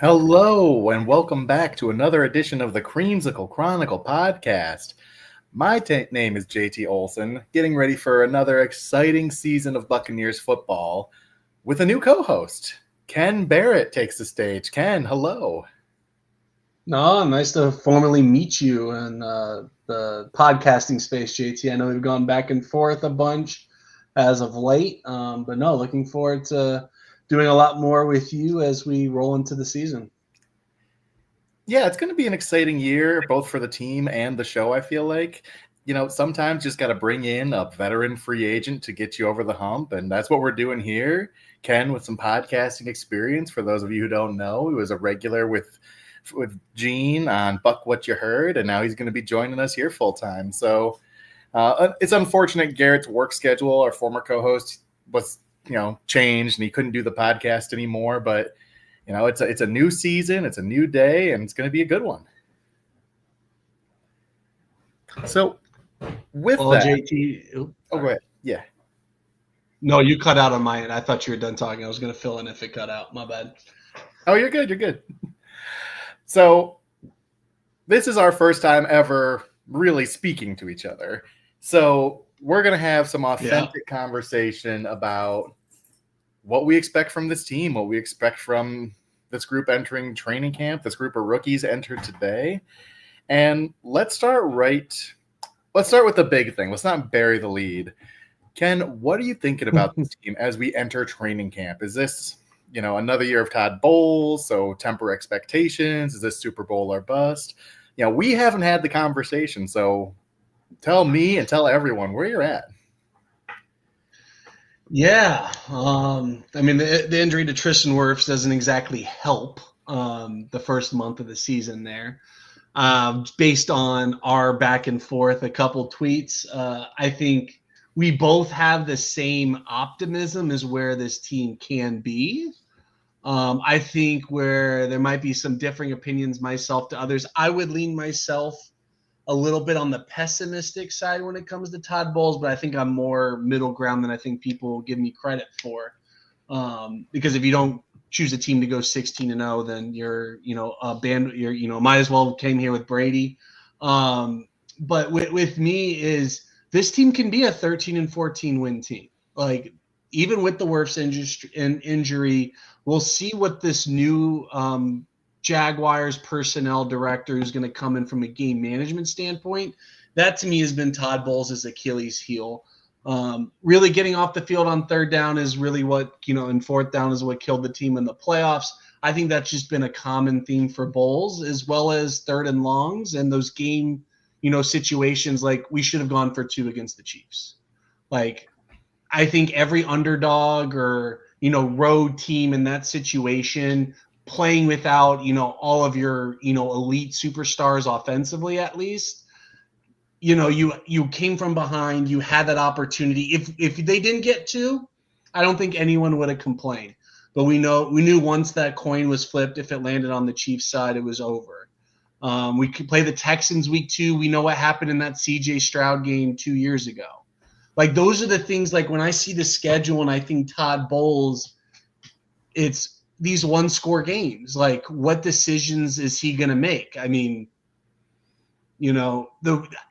Hello, and welcome back to another edition of the Chreamsicle Chronicle podcast. My name is JT Olson, getting ready for another exciting season of Buccaneers football with a new co host. Ken Barrett takes the stage. Ken, hello. No, nice to formally meet you in the podcasting space, JT. I know we've gone back and forth a bunch as of late, but no, looking forward to doing a lot more with you as we roll into the season. Yeah, it's going to be an exciting year, both for the team and the show, I feel like. Sometimes just got to bring in a veteran free agent to get you over the hump, and that's what we're doing here. Ken, with some podcasting experience, for those of you who don't know, he was a regular with Gene on Buck What You Heard, and now he's going to be joining us here full time. So it's unfortunate Garrett's work schedule, our former co-host, was changed, and he couldn't do the podcast anymore. But it's a new season, it's a new day, and it's going to be a good one. So with that, JT, oh, go ahead. Yeah. No, you cut out on my end. I thought you were done talking. I was going to fill in if it cut out. My bad. Oh, you're good. You're good. So this is our first time ever really speaking to each other. So we're going to have some authentic conversation about what we expect from this team, what we expect from this group entering training camp, this group of rookies entered today. And let's start with the big thing. Let's not bury the lead. Ken, what are you thinking about this team as we enter training camp? Is this, another year of Todd Bowles, so temper expectations? Is this Super Bowl or bust? We haven't had the conversation, so tell me and tell everyone where you're at. Yeah, the injury to Tristan Wirfs doesn't exactly help the first month of the season there. Based on our back and forth, a couple tweets, I think we both have the same optimism as where this team can be. I think where there might be some differing opinions myself to others, I would lean myself a little bit on the pessimistic side when it comes to Todd Bowles, but I think I'm more middle ground than I think people give me credit for. Because if you don't choose a team to go 16-0, then you're, might as well came here with Brady. But with me is this team can be a 13-14 win team. Like, even with the Wirfs injury, we'll see what this new Jaguars personnel director who's going to come in from a game management standpoint. That to me has been Todd Bowles' Achilles heel. Really getting off the field on third down is really what, and fourth down is what killed the team in the playoffs. I think that's just been a common theme for Bowles, as well as third and longs and those game, situations like we should have gone for 2 against the Chiefs. Like, I think every underdog or, road team in that situation playing without, all of your, elite superstars offensively, at least, you came from behind, you had that opportunity. If they didn't get 2, I don't think anyone would have complained. But we knew once that coin was flipped, if it landed on the Chiefs side, it was over. We could play the Texans week 2. We know what happened in that CJ Stroud game 2 years ago. Like, those are the things, like, when I see the schedule and I think Todd Bowles, it's these one-score games. Like, what decisions is he going to make? I mean, the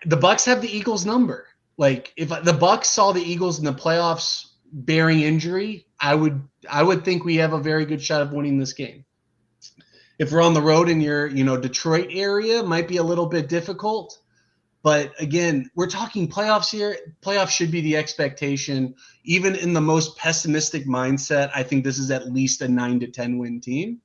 Bucs have the Eagles number. Like, if the Bucs saw the Eagles in the playoffs bearing injury, I would think we have a very good shot of winning this game. If we're on the road in your, Detroit area, might be a little bit difficult. But again, we're talking playoffs here. Playoffs should be the expectation. Even in the most pessimistic mindset, I think this is at least a 9-10 win team.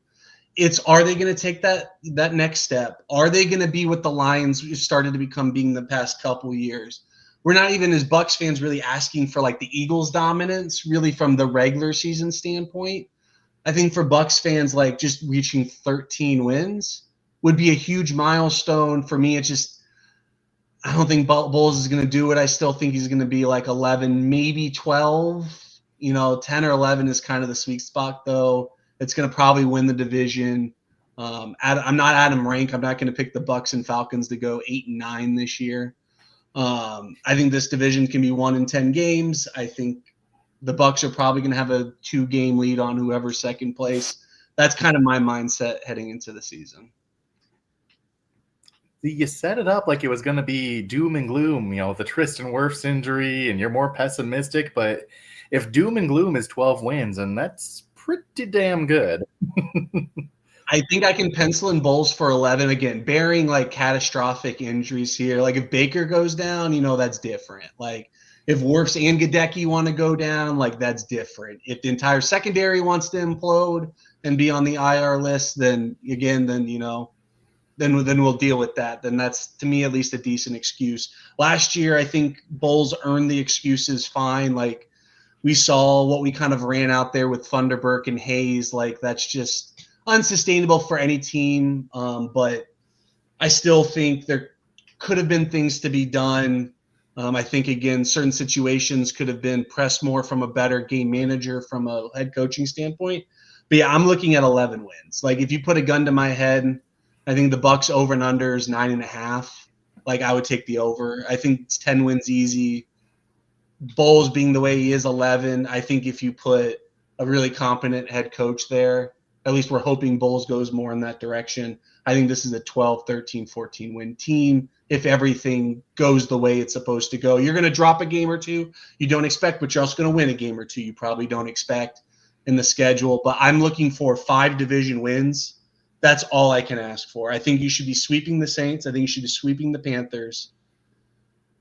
Are they going to take that next step? Are they going to be what the Lions started to become being the past couple years? We're not even, as Bucs fans, really asking for like the Eagles dominance, really from the regular season standpoint. I think for Bucs fans, like, just reaching 13 wins would be a huge milestone. For me, it's just, I don't think Bowles is going to do it. I still think he's going to be like 11, maybe 12. 10 or 11 is kind of the sweet spot, though. It's going to probably win the division. I'm not Adam Rank. I'm not going to pick the Bucs and Falcons to go 8-9 this year. I think this division can be won in 10 games. I think the Bucs are probably going to have a 2-game lead on whoever's second place. That's kind of my mindset heading into the season. You set it up like it was going to be doom and gloom, the Tristan Wirfs injury, and you're more pessimistic. But if doom and gloom is 12 wins, and that's pretty damn good. I think I can pencil in Bulls for 11 again, bearing like catastrophic injuries here. Like if Baker goes down, that's different. Like if Wirfs and Gadecki want to go down, like that's different. If the entire secondary wants to implode and be on the IR list, then we'll deal with that. Then that's, to me, at least a decent excuse. Last year, I think Bulls earned the excuses fine. Like we saw what we kind of ran out there with Thunderberg and Hayes. Like that's just unsustainable for any team. But I still think there could have been things to be done. I think, again, certain situations could have been pressed more from a better game manager from a head coaching standpoint. But yeah, I'm looking at 11 wins. Like if you put a gun to my head, I think the Bucs over and under is 9.5. Like I would take the over. I think it's 10 wins easy. Bowles being the way he is, 11. I think if you put a really competent head coach there, at least we're hoping Bowles goes more in that direction. I think this is a 12, 13, 14 win team. If everything goes the way it's supposed to go, you're going to drop a game or two you don't expect, but you're also going to win a game or two you probably don't expect in the schedule. But I'm looking for 5 division wins. That's all I can ask for. I think you should be sweeping the Saints. I think you should be sweeping the Panthers.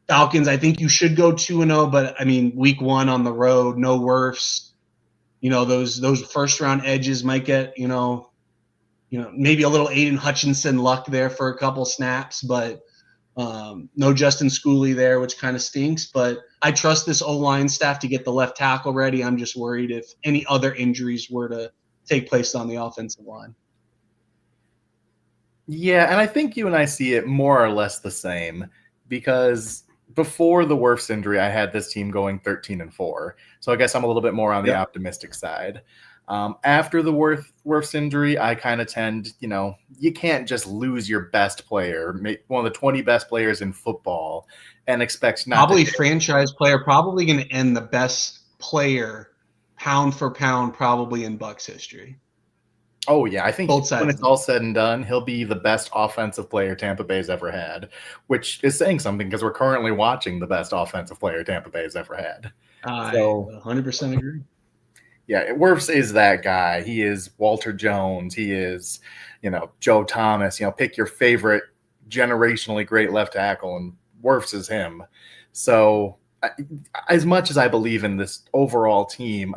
Falcons, I think you should go 2-0, but I mean, week 1 on the road, no Wirfs. Those first round edges might get, maybe a little Aiden Hutchinson luck there for a couple snaps, but no Justin Schooley there, which kind of stinks. But I trust this O-line staff to get the left tackle ready. I'm just worried if any other injuries were to take place on the offensive line. Yeah, and I think you and I see it more or less the same, because before the Wirfs injury, I had this team going 13-4. So I guess I'm a little bit more on the optimistic side. After the Wirfs injury, I kind of tend, you can't just lose your best player, one of the 20 best players in football, and expect not probably franchise player, probably going to end the best player pound for pound, probably in Bucs history. Oh, yeah. I think when it's all said and done, he'll be the best offensive player Tampa Bay's ever had, which is saying something because we're currently watching the best offensive player Tampa Bay's ever had. I 100% agree. Yeah, Wirfs is that guy. He is Walter Jones. He is, Joe Thomas. Pick your favorite generationally great left tackle, and Wirfs is him. So as much as I believe in this overall team,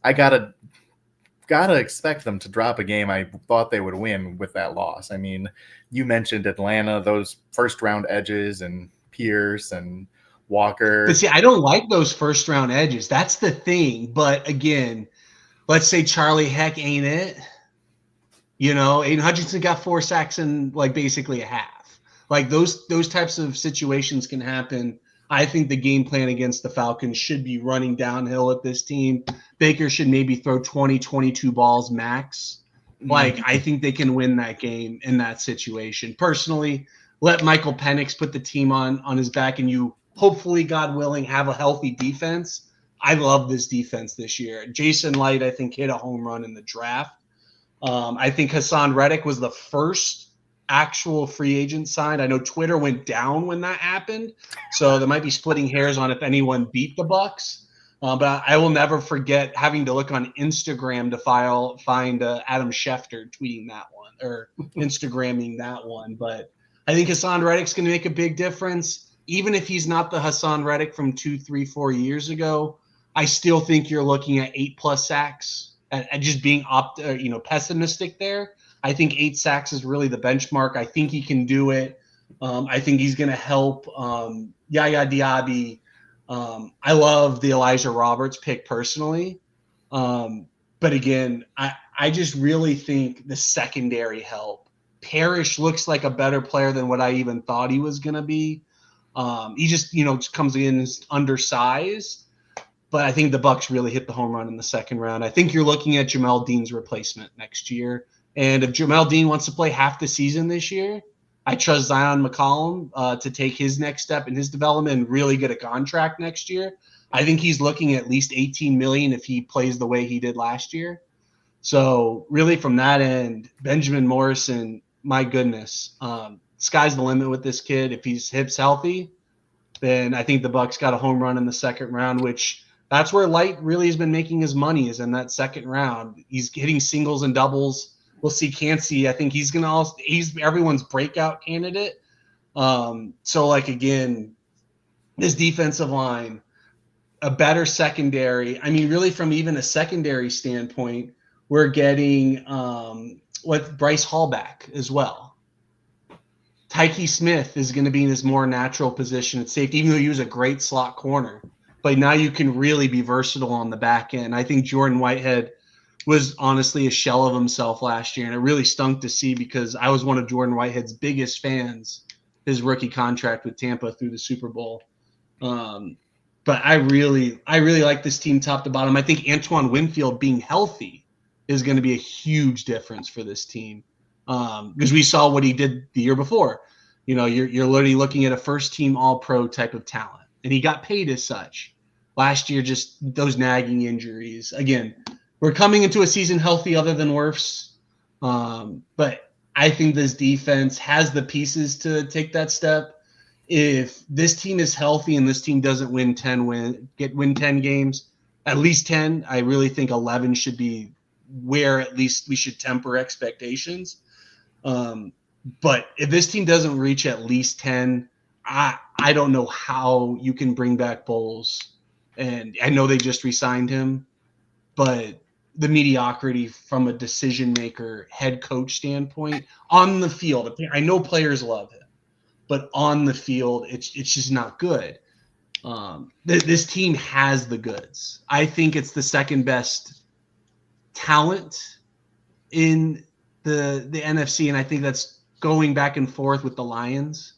I gotta expect them to drop a game I thought they would win with that loss. I mean, you mentioned Atlanta, those first round edges, and Pierce and Walker. But see, I don't like those first round edges. That's the thing. But again, let's say Charlie Heck ain't it. Aiden Hutchinson got 4 sacks in like basically a half. Like those types of situations can happen. I think the game plan against the Falcons should be running downhill at this team. Baker should maybe throw 20, 22 balls max. Like, I think they can win that game in that situation. Personally, let Michael Penix put the team on his back, and you hopefully, God willing, have a healthy defense. I love this defense this year. Jason Light, I think, hit a home run in the draft. I think Hassan Reddick was the first actual free agent signed. I know Twitter went down when that happened, so there might be splitting hairs on if anyone beat the Bucs. But I will never forget having to look on Instagram to find Adam Schefter tweeting that one or Instagramming that one. But I think Hassan Reddick's going to make a big difference. Even if he's not the Hassan Reddick from 2, 3, 4 years ago, I still think you're looking at 8+ sacks. And just being pessimistic there. I think 8 sacks is really the benchmark. I think he can do it. I think he's going to help Yaya Diaby. I love the Elijah Roberts pick personally. But again, I just really think the secondary help. Parrish looks like a better player than what I even thought he was going to be. He just comes in as undersized. But I think the Bucs really hit the home run in the second round. I think you're looking at Jamel Dean's replacement next year. And if Jamel Dean wants to play half the season this year, I trust Zion McCollum to take his next step in his development and really get a contract next year. I think he's looking at least $18 million if he plays the way he did last year. So really from that end, Benjamin Morrison, my goodness, sky's the limit with this kid. If he's hips healthy, then I think the Bucs got a home run in the second round, which that's where Light really has been making his money, is in that second round. He's hitting singles and doubles. We'll see Cansey. I think he's everyone's breakout candidate. So like, again, this defensive line, a better secondary. I mean, really from even a secondary standpoint, we're getting with Bryce Hall back as well. Tyke Smith is going to be in his more natural position at safety, even though he was a great slot corner. But now you can really be versatile on the back end. I think Jordan Whitehead was honestly a shell of himself last year, and it really stunk to see because I was one of Jordan Whitehead's biggest fans, his rookie contract with Tampa through the Super Bowl. But I really like this team top to bottom. I think Antoine Winfield being healthy is going to be a huge difference for this team, because we saw what he did the year before. You know, you're literally looking at a first-team All-Pro type of talent, and he got paid as such. Last year, just those nagging injuries. Again, we're coming into a season healthy other than Wirfs, but I think this defense has the pieces to take that step. If this team is healthy and this team doesn't win 10 games, at least 10, I really think 11 should be where at least we should temper expectations. But if this team doesn't reach at least 10, I don't know how you can bring back Bowles. And I know they just re-signed him, but the mediocrity from a decision maker, head coach standpoint on the field, I know players love him, but on the field, it's just not good. This team has the goods. I think it's the second best talent in the NFC, and I think that's going back and forth with the Lions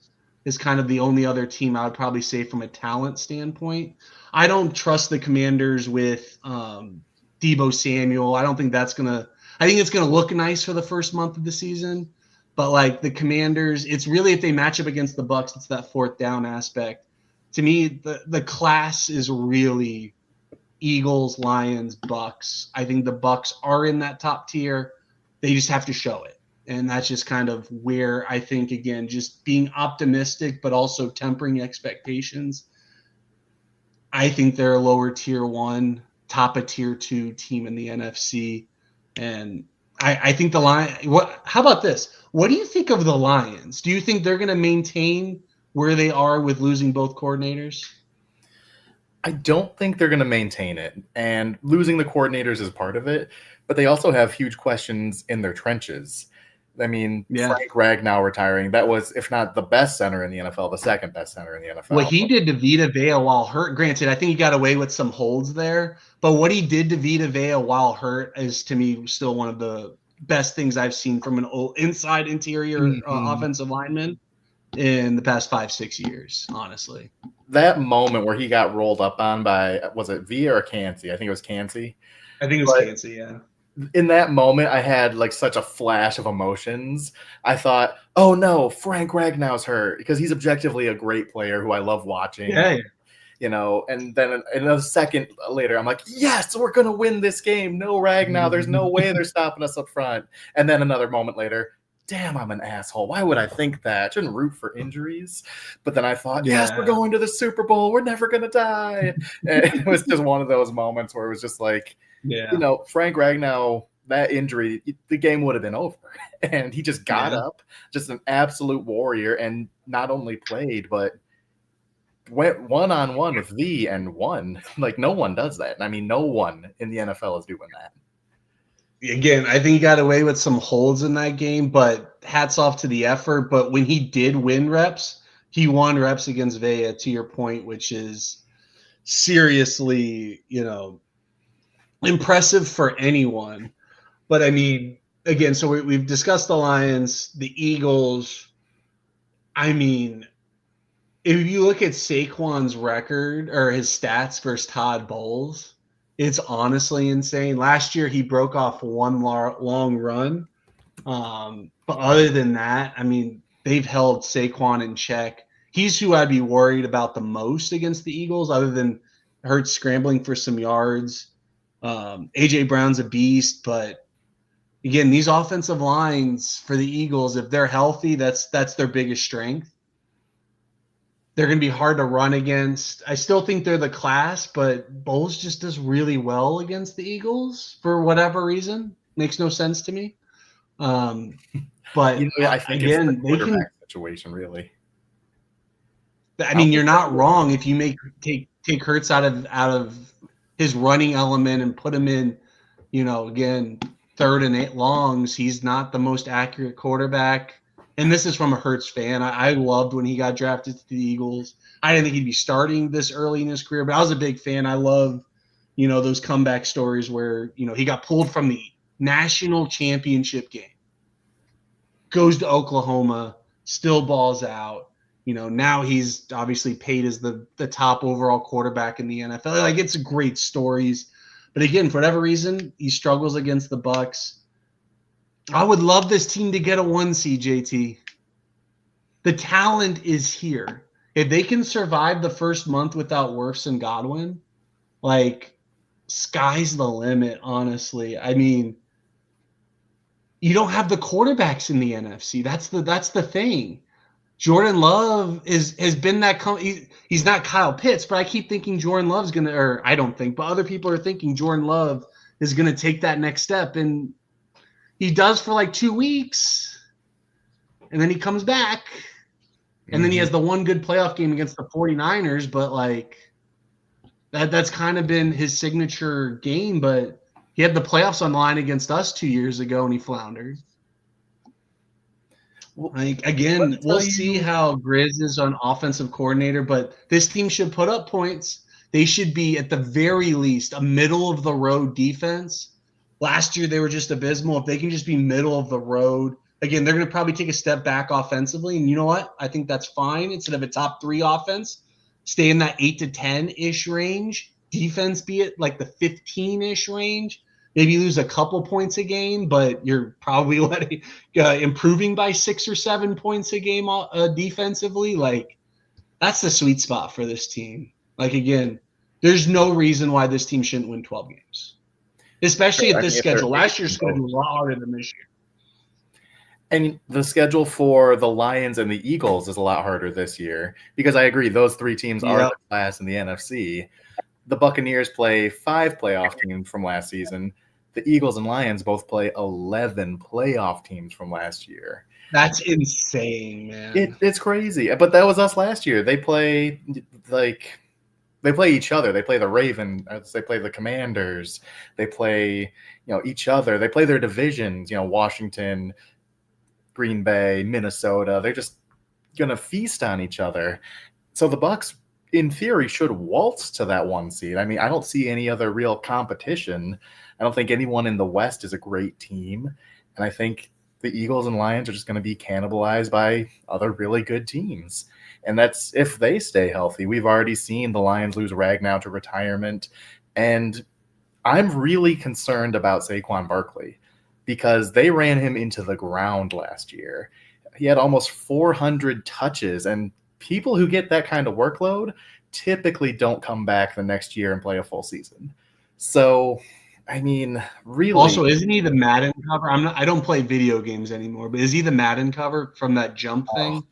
is kind of the only other team I would probably say from a talent standpoint. I don't trust the Commanders with Deebo Samuel. I don't think that's gonna. I think it's gonna look nice for the first month of the season, but like the Commanders, it's really if they match up against the Bucs, it's that fourth down aspect. To me, the class is really Eagles, Lions, Bucs. I think the Bucs are in that top tier. They just have to show it. And that's just kind of where I think, again, just being optimistic, but also tempering expectations. I think they're a lower tier 1, top of tier 2 team in the NFC. And I think the how about this? What do you think of the Lions? Do you think they're going to maintain where they are with losing both coordinators? I don't think they're going to maintain it, and losing the coordinators is part of it, but they also have huge questions in their trenches. I mean, Frank Ragnow retiring, that was, if not the best center in the NFL, the second best center in the NFL. What he did to Vita Vea while hurt, granted, I think he got away with some holds there, but what he did to Vita Vea while hurt is, to me, still one of the best things I've seen from an inside interior offensive lineman in the past 5-6 years, honestly. That moment where he got rolled up on by, was it Via or Cansey? I think it was Cansey. I think it was Cansey, yeah. In that moment, I had like such a flash of emotions. I thought, oh no, Frank Ragnow's hurt, because he's objectively a great player who I love watching. Yeah. You know, and then another second later, I'm like, yes, we're going to win this game. No Ragnow. There's no way they're stopping us up front. And then another moment later, damn, I'm an asshole. Why would I think that? I shouldn't root for injuries. But then I thought, yes, we're going to the Super Bowl. We're never going to die. And it was just one of those moments where it was just like, you know, Frank Ragnow, that injury, the game would have been over. And he just got up, just an absolute warrior, and not only played, but went one-on-one with V and won. Like, no one does that. I mean, no one in the NFL is doing that. Again, I think he got away with some holds in that game, but hats off to the effort. But when he did win reps, he won reps against Vea, to your point, which is seriously, you know, impressive for anyone. But I mean, again, so we've discussed the Lions, the Eagles. I mean, if you look at Saquon's record or his stats versus Todd Bowles, it's honestly insane. Last year, he broke off one long run. But other than that, I mean, they've held Saquon in check. He's who I'd be worried about the most against the Eagles, other than Hurts scrambling for some yards. A.J. Brown's a beast, but again, these offensive lines for the Eagles, if they're healthy, that's their biggest strength. They're going to be hard to run against. I still think they're the class, but Bowles just does really well against the Eagles for whatever reason. Makes no sense to me. But I think again, it's the quarterback situation, really. I mean, you're not wrong if you take Hurts out of his running element and put him in, again, 3rd and 8 longs. He's not the most accurate quarterback. And this is from a Hurts fan. I loved when he got drafted to the Eagles. I didn't think he'd be starting this early in his career, but I was a big fan. I love, those comeback stories where, he got pulled from the national championship game, goes to Oklahoma, still balls out. Now he's obviously paid as the top overall quarterback in the NFL. Like, it's great stories. But again, for whatever reason, he struggles against the Bucs. I would love this team to get a 1 seed, JT. The talent is here. If they can survive the first month without Wirfs and Godwin, like, sky's the limit, honestly. I mean, you don't have the quarterbacks in the NFC. That's the thing. Jordan Love has been that he's not Kyle Pitts, but I keep thinking Jordan Love's going to, or I don't think, but other people are thinking Jordan Love is going to take that next step. And he does for like 2 weeks, and then he comes back, and then he has the one good playoff game against the 49ers, but like that's kind of been his signature game. But he had the playoffs on the line against us 2 years ago, and he floundered. Like, again, we'll see how Grizz is on offensive coordinator, but this team should put up points. They should be, at the very least, a middle-of-the-road defense. Last year, they were just abysmal. If they can just be middle of the road, again, they're going to probably take a step back offensively. And you know what? I think that's fine. Instead of a top 3 offense, stay in that 8 to 10-ish range. Defense be it like the 15-ish range. Maybe lose a couple points a game, but you're probably improving by 6 or 7 points a game defensively. Like, that's the sweet spot for this team. Like, again, there's no reason why this team shouldn't win 12 games. Especially at this schedule. Last year's schedule was a lot harder than this year. And the schedule for the Lions and the Eagles is a lot harder this year because I agree, those 3 teams are the class in the NFC. The Buccaneers play 5 playoff teams from last season. The Eagles and Lions both play 11 playoff teams from last year. That's insane, man. It's crazy. But that was us last year. They play each other. They play the Ravens. They play the Commanders. They play, each other. They play their divisions, Washington, Green Bay, Minnesota. They're just going to feast on each other. So the Bucs, in theory, should waltz to that 1 seed. I mean, I don't see any other real competition. I don't think anyone in the West is a great team. And I think the Eagles and Lions are just going to be cannibalized by other really good teams. And that's if they stay healthy. We've already seen the Lions lose Ragnow to retirement. And I'm really concerned about Saquon Barkley because they ran him into the ground last year. He had almost 400 touches, and people who get that kind of workload typically don't come back the next year and play a full season. So, I mean, really. Also, isn't he the Madden cover? I don't play video games anymore, but is he the Madden cover from that jump thing?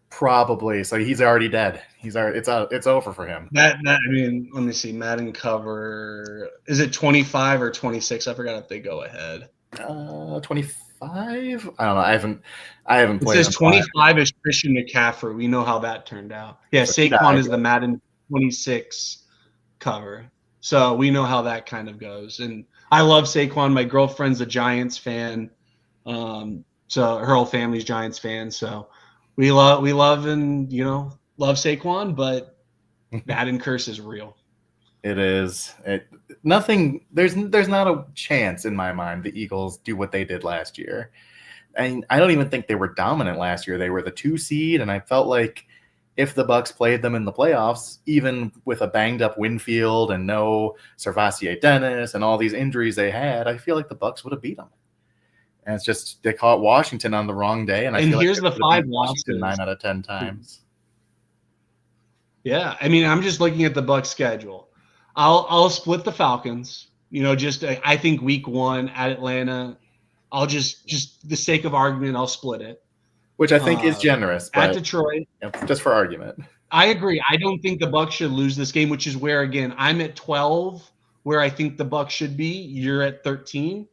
Probably. So he's already dead. It's over for him. I mean, let me see. Madden cover. Is it 25 or 26? I forgot if they go ahead. 25. I don't know. I haven't played. It says 25 is Christian McCaffrey. We know how that turned out. Yeah, Saquon is the Madden 26 cover. So we know how that kind of goes. And I love Saquon. My girlfriend's a Giants fan. So her whole family's Giants fan. So we love and, love Saquon, but Madden curse is real. It is. There's not a chance in my mind the Eagles do what they did last year. And I don't even think they were dominant last year. They were the 2 seed, and I felt like if the Bucs played them in the playoffs, even with a banged up Winfield and no Servassier Dennis and all these injuries they had, I feel like the Bucs would have beat them. And it's just they caught Washington on the wrong day, and here's the 5 losses 9 out of 10 times. Yeah, I mean, I'm just looking at the Bucs schedule. I'll split the Falcons. I think week 1 at Atlanta, I'll just the sake of argument, I'll split it. Which I think is generous, but at Detroit. Just for argument. I agree. I don't think the Bucs should lose this game, which is where, again, I'm at 12, where I think the Bucs should be. You're at 13.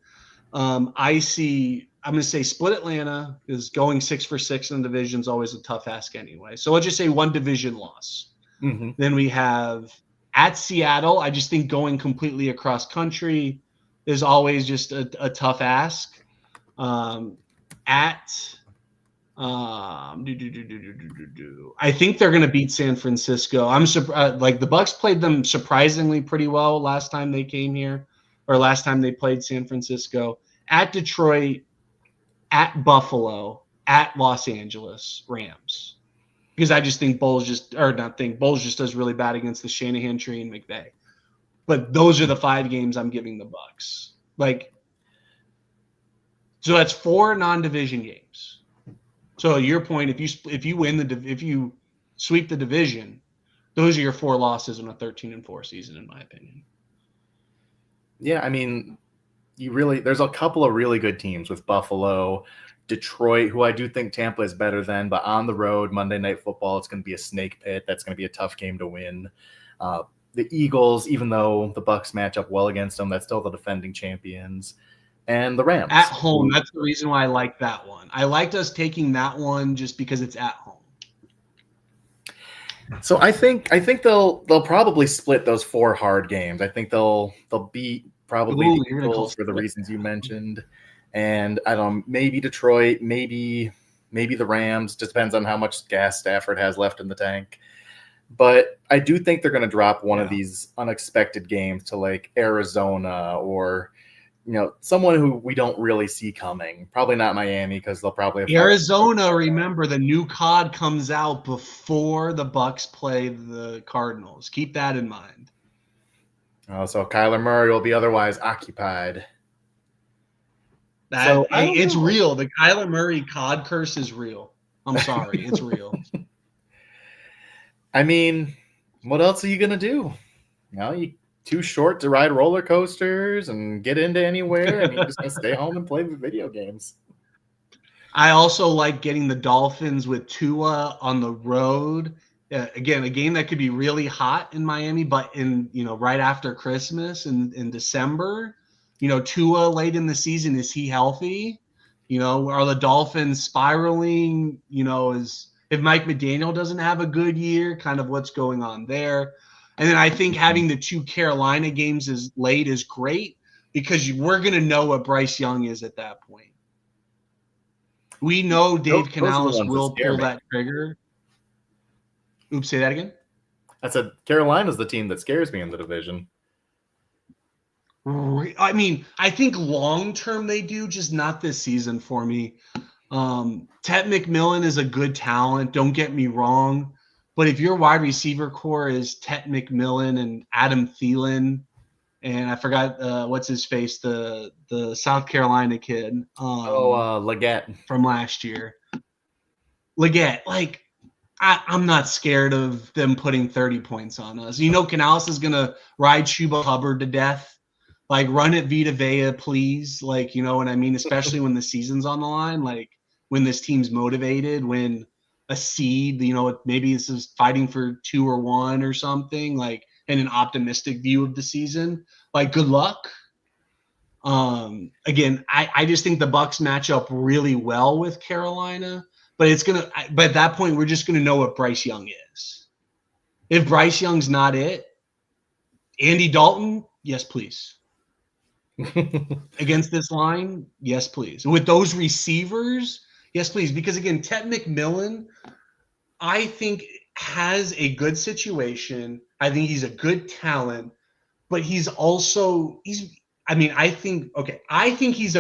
I'm going to say split Atlanta, because going 6 for 6 in the division is always a tough ask anyway. So let's just say one division loss. Mm-hmm. Then we have at Seattle. I just think going completely across country is always just a tough ask. I think they're going to beat San Francisco. I'm surprised. Like the Bucs played them surprisingly pretty well last time they came here, or last time they played San Francisco. At Detroit, at Buffalo, at Los Angeles Rams. Because I just think Bowles just does really bad against the Shanahan tree and McVay. But those are the 5 games I'm giving the Bucs. So that's 4 non-division games. So your point, if you sweep the division, those are your 4 losses in a 13-4 season, in my opinion. Yeah, I mean, there's a couple of really good teams with Buffalo, Detroit, who I do think Tampa is better than, but on the road, Monday Night Football, it's going to be a snake pit. That's going to be a tough game to win. The Eagles, even though the Bucs match up well against them, that's still the defending champions. And the Rams. At home, that's the reason why I like that one. I liked us taking that one just because it's at home. So I think they'll probably split those 4 hard games. I think they'll beat probably the Eagles for the reasons you mentioned. And I don't know, maybe Detroit, maybe the Rams. Just depends on how much gas Stafford has left in the tank. But I do think they're going to drop one of these unexpected games to like Arizona or someone who we don't really see coming. Probably not Miami, because they'll probably have Arizona. Remember, the new COD comes out before the Bucs play the Cardinals. Keep that in mind. Oh, so Kyler Murray will be otherwise occupied. It's real. The Kyler Murray COD curse is real. I'm sorry, it's real. I mean, what else are you gonna do? You too short to ride roller coasters and get into anywhere, and you're just going to stay home and play video games. I also like getting the Dolphins with Tua on the road. Again, a game that could be really hot in Miami, but right after Christmas in December, Tua late in the season, is he healthy? Are the Dolphins spiraling? If Mike McDaniel doesn't have a good year, kind of what's going on there. And then I think having the 2 Carolina games is great, because we're going to know what Bryce Young is at that point. We know Dave Canales will pull that trigger. Oops, say that again? I said Carolina's the team that scares me in the division. I mean, I think long-term they do, just not this season for me. Ted McMillan is a good talent, don't get me wrong. But if your wide receiver core is Ted McMillan and Adam Thielen, and I forgot what's his face, the South Carolina kid. Leggett from last year. Leggett, I'm not scared of them putting 30 points on us. Canales is gonna ride Chuba Hubbard to death. Run it Vita Vea, please. You know what I mean? Especially when the season's on the line. When this team's motivated, when a seed, maybe this is fighting for 2 or 1 or something, and an optimistic view of the season. Good luck. Again, I just think the Bucs match up really well with Carolina, but at that point, we're just gonna know what Bryce Young is. If Bryce Young's not it, Andy Dalton, yes, please. Against this line, yes, please. With those receivers, yes, please. Because again, Ted McMillan, I think, has a good situation. I think he's a good talent, but I think he's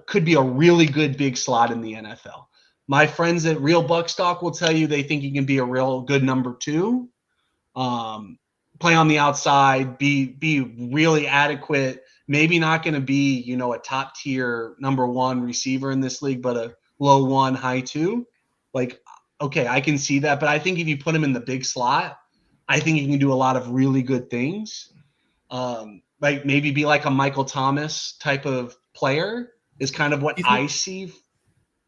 could be a really good big slot in the NFL. My friends at Real Bucs Talk will tell you they think he can be a real good number 2. Play on the outside, be really adequate. Maybe not going to be, a top tier number 1 receiver in this league, but a low 1, high 2. Okay, I can see that. But I think if you put him in the big slot, I think he can do a lot of really good things. Maybe be like a Michael Thomas type of player. is kind of what I see.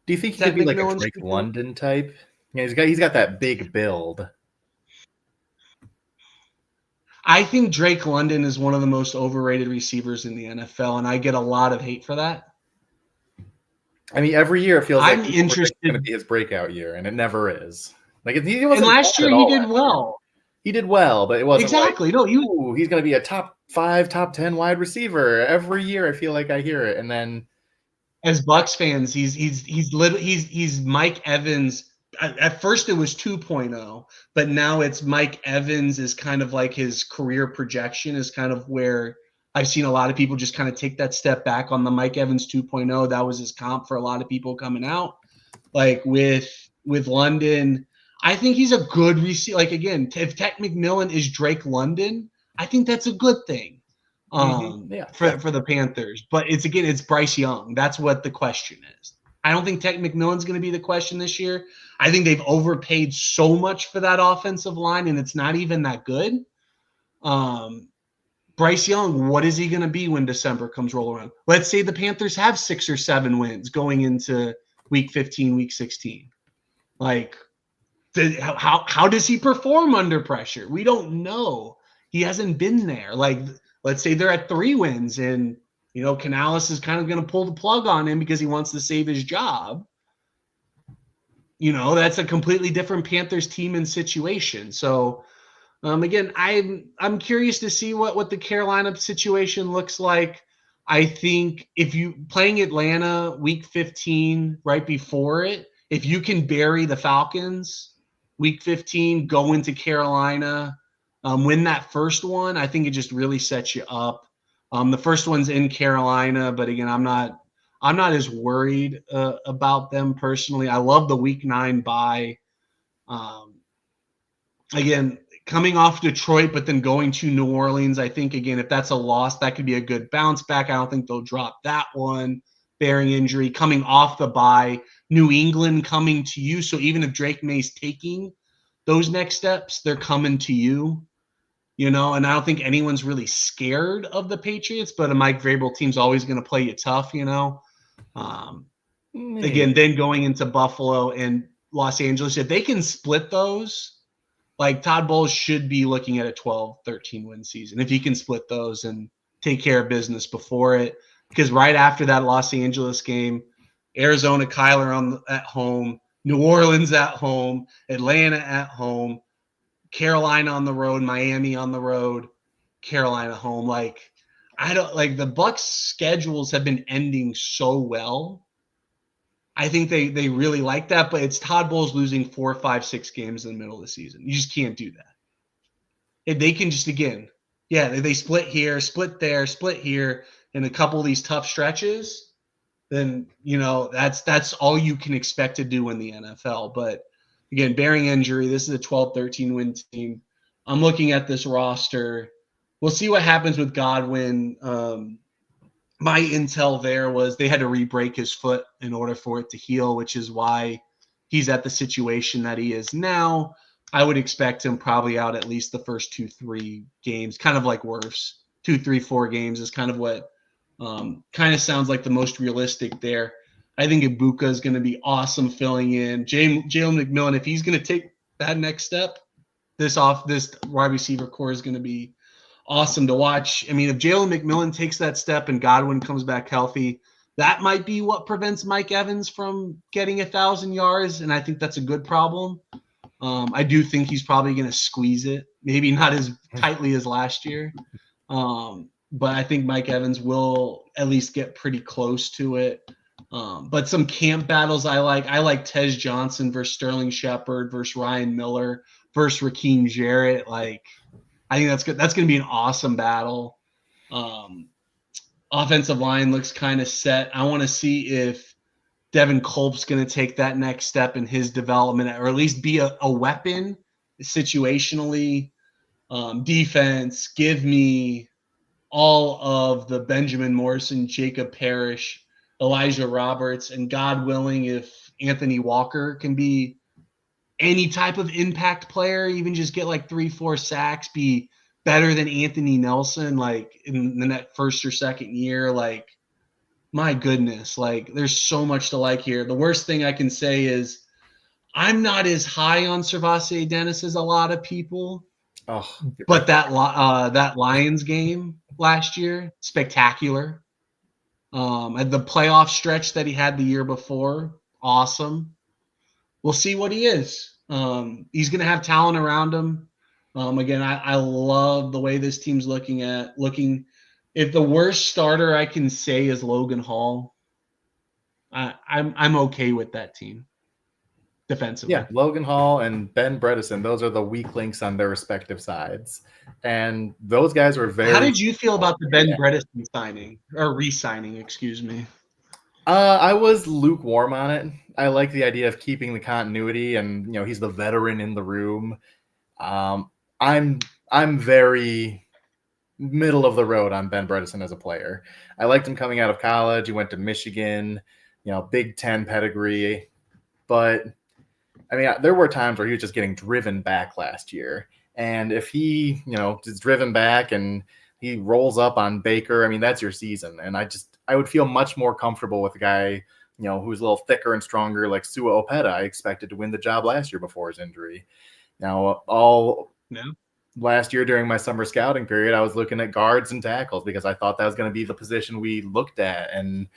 Do you think he could be like a Drake London type? Yeah, he's got that big build. I think Drake London is one of the most overrated receivers in the NFL, and I get a lot of hate for that. I mean, every year it feels like it's going to be his breakout year, and it never is. Like he wasn't. And last year he did well. He did well, but it wasn't exactly. Like, no, he's going to be a top 5, top 10 wide receiver every year. I feel like I hear it, and then as Bucs fans, he's Mike Evans. At first it was 2.0, but now it's Mike Evans is kind of like his career projection is kind of where I've seen a lot of people just kind of take that step back on the Mike Evans 2.0. That was his comp for a lot of people coming out. Like with London, I think he's a good receiver. Like again, if Tech McMillan is Drake London, I think that's a good thing for the Panthers. But it's Bryce Young. That's what the question is. I don't think Tech McMillan's going to be the question this year. I think they've overpaid so much for that offensive line, and it's not even that good. Bryce Young, what is he going to be when December comes roll around? Let's say the Panthers have 6 or 7 wins going into week 15, week 16. Like, how does he perform under pressure? We don't know. He hasn't been there. Like, let's say they're at 3 wins and Canales is kind of going to pull the plug on him because he wants to save his job. That's a completely different Panthers team and situation. So, again, I'm curious to see what the Carolina situation looks like. I think if you playing Atlanta week 15 right before it, if you can bury the Falcons week 15, go into Carolina, win that first one, I think it just really sets you up. The first one's in Carolina, but again, I'm not as worried about them personally. I love the week 9 bye. Again, coming off Detroit, but then going to New Orleans, I think, again, if that's a loss, that could be a good bounce back. I don't think they'll drop that one, bearing injury. Coming off the bye, New England coming to you. So even if Drake May's taking those next steps, they're coming to you. And I don't think anyone's really scared of the Patriots, but a Mike Vrabel team's always going to play you tough, Again, then going into Buffalo and Los Angeles, if they can split those, like Todd Bowles should be looking at a 12-13 win season if he can split those and take care of business before it. Because right after that Los Angeles game, Arizona, Kyler at home, New Orleans at home, Atlanta at home, Carolina on the road, Miami on the road, Carolina home. Like the Bucs schedules have been ending so well. I think they really like that, but it's Todd Bowles losing 4, 5, 6 games in the middle of the season. You just can't do that. If they can just they split here, split there, split here, in a couple of these tough stretches, then that's all you can expect to do in the NFL. But again, bearing injury, this is a 12-13 win team. I'm looking at this roster. We'll see what happens with Godwin. My intel there was they had to re-break his foot in order for it to heal, which is why he's at the situation that he is now. I would expect him probably out at least the first 2-3 games, kind of like Wirfs. 2, 3, 4 games is kind of what kind of sounds like the most realistic there. I think Ibuka is going to be awesome filling in. Jalen McMillan, if he's going to take that next step, this wide receiver core is going to be awesome to watch. I mean, if Jalen McMillan takes that step and Godwin comes back healthy, that might be what prevents Mike Evans from getting 1,000 yards, and I think that's a good problem. I do think he's probably going to squeeze it, maybe not as tightly as last year, but I think Mike Evans will at least get pretty close to it. But some camp battles I like Tej Johnson versus Sterling Shepard versus Ryan Miller versus Raheem Jarrett. Like, I think that's good. That's going to be an awesome battle. Offensive line looks kind of set. I want to see if Devin Culp's going to take that next step in his development, or at least be a weapon situationally. Defense, give me all of the Benjamin Morrison, Jacob Parrish, Elijah Roberts, and God willing, if Anthony Walker can be any type of impact player, even just get like 3-4 sacks, be better than Anthony Nelson, like in the first or second year, like My goodness, like there's so much to like here. The worst thing I can say is I'm not as high on Servassier Dennis as a lot of people, but that Lions game last year, spectacular. And the playoff stretch that he had the year before, awesome. We'll see what he is. He's going to have talent around him. Again, I love the way this team's looking. If the worst starter I can say is Logan Hall, I'm okay with that team defensively. Yeah, Logan Hall and Ben Bredesen, those are the weak links on their respective sides. And those guys were very... How did you feel about the Ben Bredesen signing, or re-signing, excuse me? I was lukewarm on it. I like the idea of keeping the continuity, and he's the veteran in the room. I'm very middle of the road on Ben Bredesen as a player. I liked him coming out of college. He went to Michigan, Big Ten pedigree. But I mean, there were times where he was just getting driven back last year. And if he, is driven back and he rolls up on Baker, I mean, that's your season. And I would feel much more comfortable with a guy, who's a little thicker and stronger, like Sua Opeta. I expected to win the job last year before his injury. Now, last year during my summer scouting period, I was looking at guards and tackles because I thought that was going to be the position we looked at. And,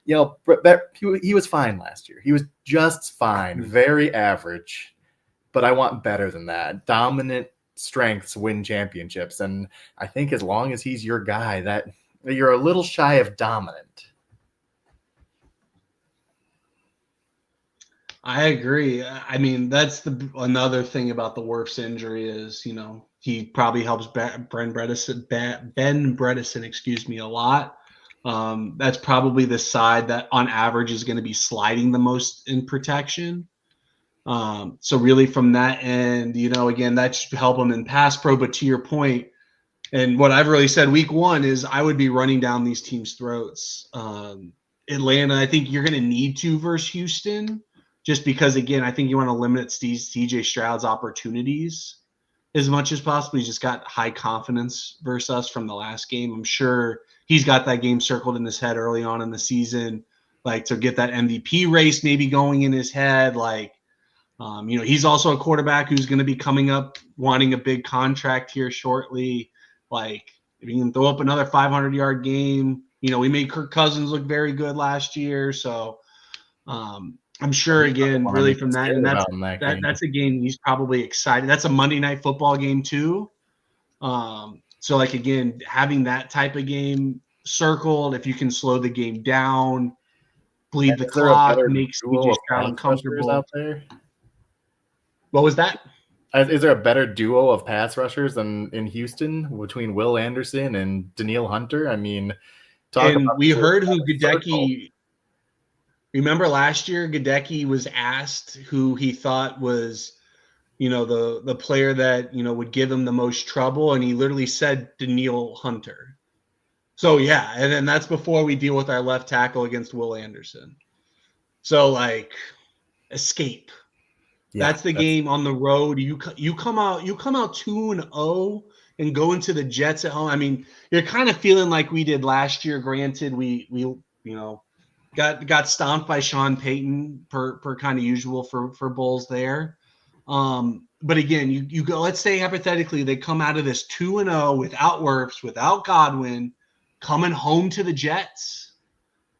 he was fine last year. He was just fine, very average. But I want better than that. Dominant strengths win championships. And I think as long as he's your guy, that you're a little shy of dominant. I agree. I mean, that's another thing about the Wirfs injury is, he probably helps Ben Bredesen, a lot. That's probably the side that on average is going to be sliding the most in protection. So really from that end, again, that should help him in pass pro. But to your point, and what I've really said week one is I would be running down these teams' throats. Atlanta, I think you're going to need to versus Houston, just because, again, I think you want to limit CJ Stroud's opportunities as much as possible. He's just got high confidence versus us from the last game. I'm sure he's got that game circled in his head early on in the season, like to get that MVP race maybe going in his head. Like, he's also a quarterback who's going to be coming up wanting a big contract here shortly. Like, if you can throw up another 500-yard game, we made Kirk Cousins look very good last year. So I'm sure, again, really from that, and that's a game he's probably excited. That's a Monday Night Football game too. So, like, again, having that type of game circled, if you can slow the game down, bleed the clock, makes CJ Stroud uncomfortable. Out there? What was that? Is there a better duo of pass rushers than in Houston between Will Anderson and Danielle Hunter? I mean, we heard who Gadecki. Remember last year, Gadecki was asked who he thought was, the player that would give him the most trouble, and he literally said Danielle Hunter. So yeah, and then that's before we deal with our left tackle against Will Anderson. So like, escape. Yeah, that's the game on the road. You come out 2-0 and go into the Jets at home. I mean, you're kind of feeling like we did last year. Granted, we got stomped by Sean Payton per kind of usual for Bulls there. But again, you go. Let's say hypothetically they come out of this 2-0 without Wirfs, without Godwin, coming home to the Jets.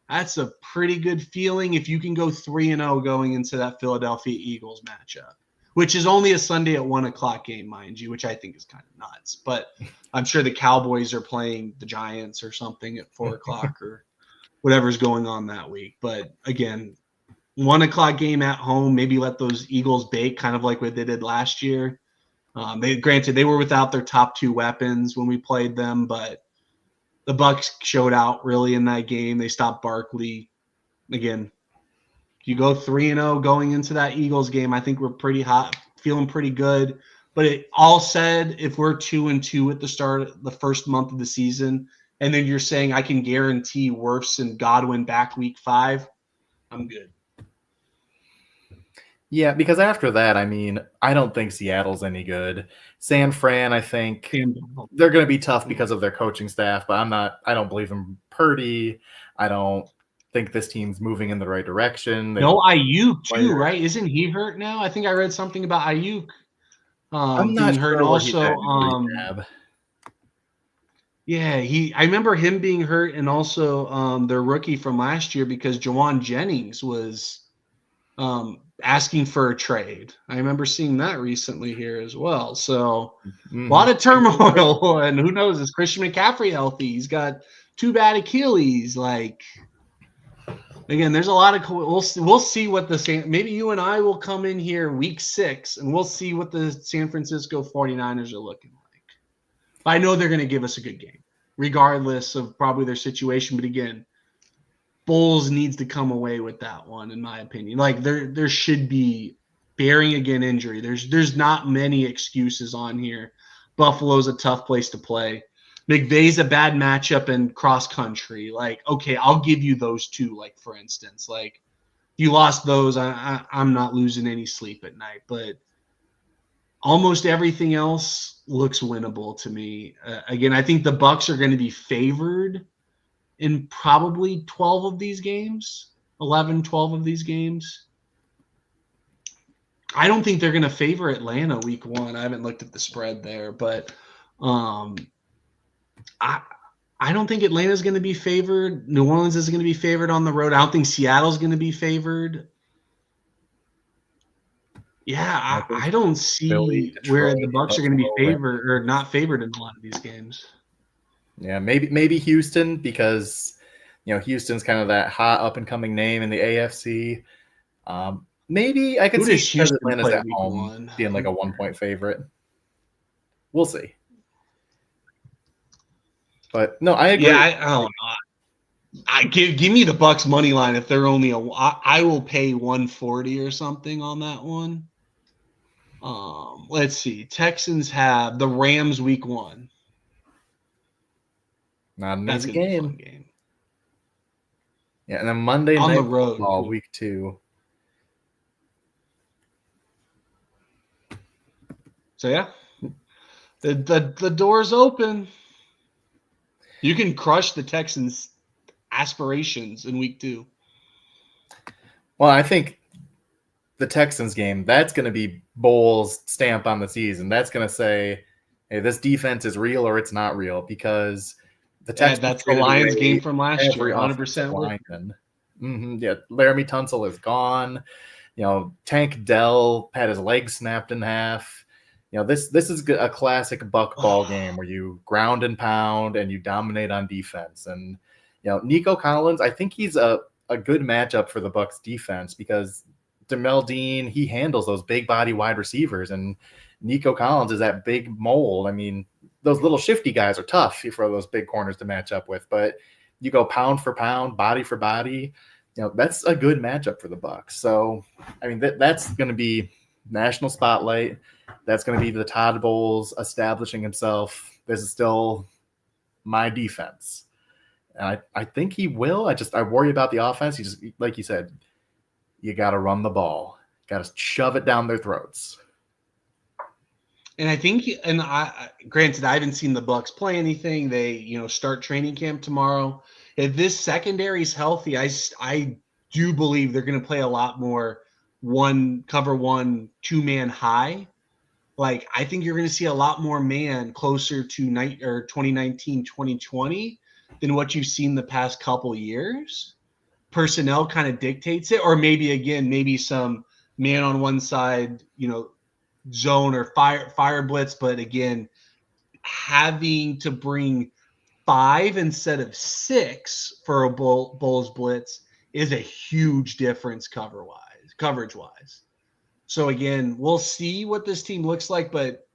That's a pretty good feeling if you can go 3-0 going into that Philadelphia Eagles matchup, which is only a Sunday at 1:00 game, mind you, which I think is kind of nuts. But I'm sure the Cowboys are playing the Giants or something at 4:00 or whatever's going on that week. But again, 1:00 game at home, maybe let those Eagles bake, kind of like what they did last year. They were without their top two weapons when we played them, but the Bucs showed out really in that game. They stopped Barkley. Again, you go 3-0 going into that Eagles game, I think we're pretty hot, feeling pretty good. But it all said, if we're 2-2 at the start of the first month of the season, and then you're saying I can guarantee Wirfs and Godwin back week 5, I'm good. Yeah, because after that, I mean, I don't think Seattle's any good. San Fran, I think they're going to be tough because of their coaching staff, but I don't believe in Purdy. I don't think this team's moving in the right direction. No Ayuk too, right? Isn't he hurt now? I think I read something about Ayuk I'm being not hurt, and sure what he's at also in rehab. yeah, I remember him being hurt, and also their rookie from last year, because Jawan Jennings was asking for a trade. I remember seeing that recently here as well. So a lot of turmoil, and who knows, is Christian McCaffrey healthy? He's got 2 bad Achilles. Like, again, there's a lot of we'll see what maybe you and I will come in here week 6 and we'll see what the San Francisco 49ers are looking like. But I know they're going to give us a good game, regardless of probably their situation. But again, Bulls needs to come away with that one, in my opinion. Like, there should be, bearing again injury, there's not many excuses on here. Buffalo's a tough place to play. McVay's a bad matchup in cross country. Like, okay, I'll give you those 2. Like, for instance, like, you lost those, I'm not losing any sleep at night. But almost everything else looks winnable to me. Again, I think the Bucs are going to be favored in probably 12 of these games, 11, 12 of these games. I don't think they're going to favor Atlanta week 1. I haven't looked at the spread there, but I don't think Atlanta's going to be favored. New Orleans is going to be favored on the road. I don't think Seattle's going to be favored. Yeah, I don't see Philly, where Detroit, the Bucs are going to be Buffalo, favored or not favored in a lot of these games. Yeah, maybe Houston, because Houston's kind of that hot up and coming name in the AFC. Maybe I could see because Atlanta's at home being like a 1-point favorite. We'll see. But no, I agree. Yeah, I don't know. Give me the Bucs money line if they're only I will pay 140 or something on that one. Let's see. Texans have the Rams week 1. Not an That's easy gonna be a game. fun game. Yeah, and then Monday on night the road football, week 2. So yeah, the door's open. You can crush the Texans' aspirations in week 2. Well, I think the Texans game, that's going to be Bowles' stamp on the season. That's going to say, hey, this defense is real or it's not real, because the Texans that's the Lions game from last year, 100% lineman. Yeah, Laramie Tunsil is gone. Tank Dell had his leg snapped in half. This is a classic Buck ball game where you ground and pound and you dominate on defense. And Nico Collins, I think he's a good matchup for the Bucs defense, because Demel Dean, he handles those big body wide receivers, and Nico Collins is that big mole. I mean, those little shifty guys are tough for those big corners to match up with, but you go pound for pound, body for body, that's a good matchup for the Bucs. So, I mean, that's going to be national spotlight. That's going to be the Todd Bowles establishing himself. This is still my defense. And I think he will. I worry about the offense. He just, like you said, you got to run the ball. Got to shove it down their throats. And I think, granted, I haven't seen the Bucs play anything. They, start training camp tomorrow. If this secondary is healthy, I do believe they're going to play a lot more cover 1, 2-man high. Like, I think you're going to see a lot more man closer to 2019, 2020 than what you've seen the past couple years. Personnel kind of dictates it, or maybe some man on one side, zone or fire blitz. But again, having to bring 5 instead of 6 for a Bulls blitz is a huge difference coverage wise. So again, we'll see what this team looks like, but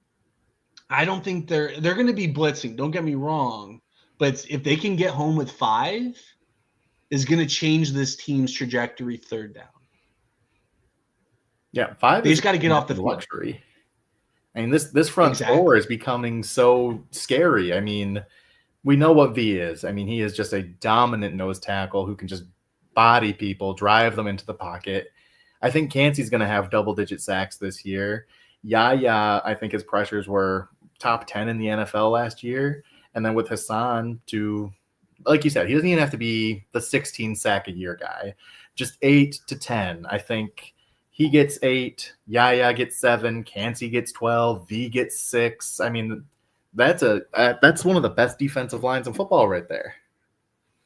I don't think they're going to be blitzing. Don't get me wrong, but if they can get home with 5, is going to change this team's trajectory third down. Yeah, 5. They just got to get off the luxury. Field. I mean, this front 4 is becoming so scary. I mean, we know what V is. I mean, he is just a dominant nose tackle who can just body people, drive them into the pocket. I think Cansey's going to have double-digit sacks this year. Yaya, I think his pressures were top 10 in the NFL last year. And then with Hassan to like you said, he doesn't even have to be the 16 sack a year guy. Just 8 to 10. I think he gets 8, Yaya gets 7, Cansey gets 12, V gets 6. I mean, that's one of the best defensive lines in football right there.